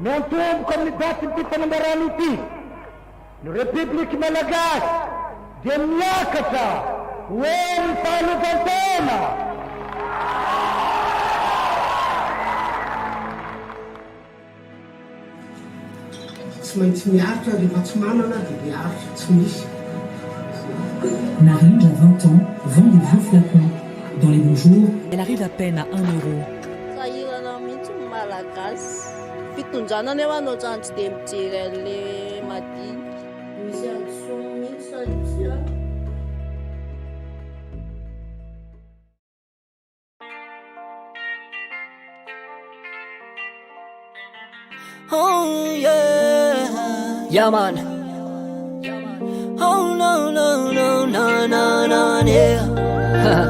miantomboka amin'ny daty ny fanambarany ity ny Republiky Malagasy dia miakatra hoe ny fahaleovantena. Tsy maintsy miaritra rehefa tsy manana dia miaritra tsy misy. Narindra, 20 ans, vend des vieux flacons. Dans les bons jours, elle arrive à peine à 1 euro. Sahirana mihitsy ny malagasy. Fitondrana nefa anao zany tsy dia mijery an'le madinika. Misy addition mihitsy satria oh yeah, yeah man. Oh no no no no no no yeah.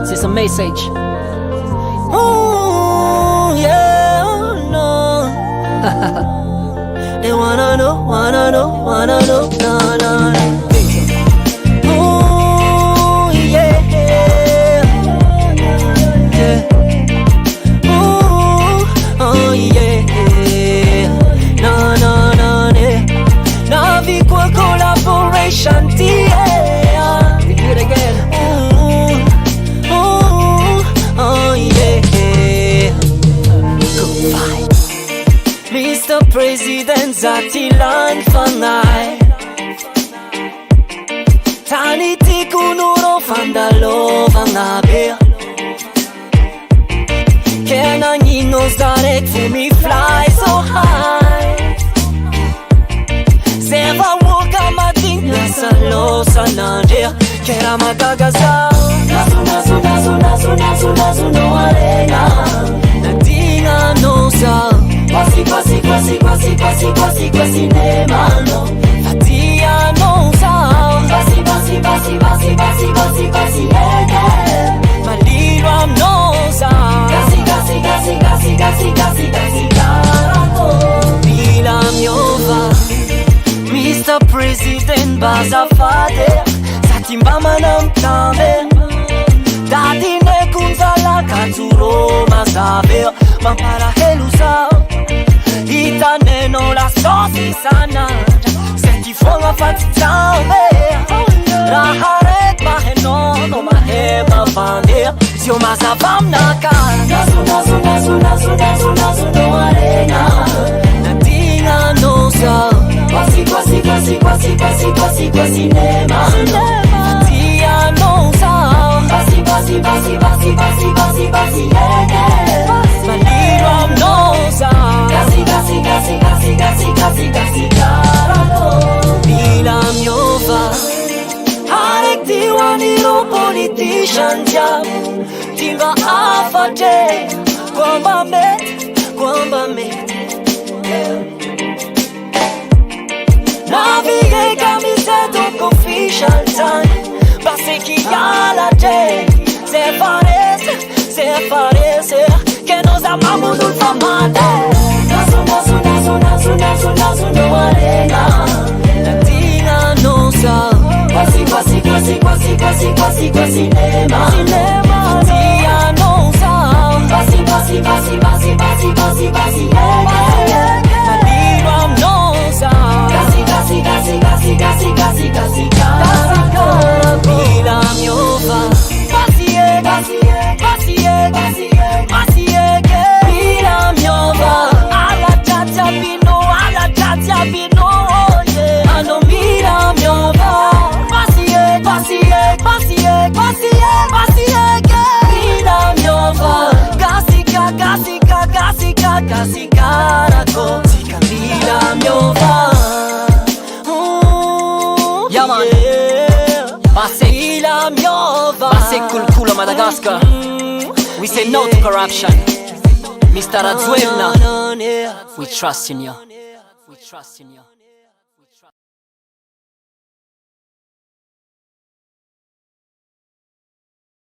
C'est son message. Oh yeah, oh no. They wanna know, no no. Oh yeah, yeah. Oh yeah. Navi kwa collaboration, yeah. We do it again. Oh yeah. Good fight. Mr. President Zatilan Fanai Tani tikunuro fandalo vanabe Kena nino zarek for me fly so high Seva woka mating nasa lo sanandria Kera magagaza Nasu no arena Natinga no sa Quasi nemano Fatia no sa Quasi Malilo am no sa Gasi caraco Bila miova Mr. President Bazafade Satimba manam tambe Dati ne kunzala Katsuro masabe Mampara helusa Ita neno la sosi sana Senti fonga fati tambe Raharet maheno no mahema bande Sio masabam naka Nasu no arena Natinga no sa Quasi nemano Fatia no sa Quasi Malilo am no sa Gasi caraco Bila miova Arek diwaniro politician jam Timba afate Kwamba met Navigate camiseto official time Base ki yala te Se parece Que nos amamos ultimamente Nasu no arena Latina no sa Quasi nema Tia no sa Malilo am no sa Gasi caraco Bila miova Pasie Bila miova Alla chacha bino yeah. Ano mira miova Pasie Bila miova Gasi caraco Tika bila miova Yeah man Bila miova Base kulkula Madagascar We say no to corruption Mr. Adzuelna We trust in you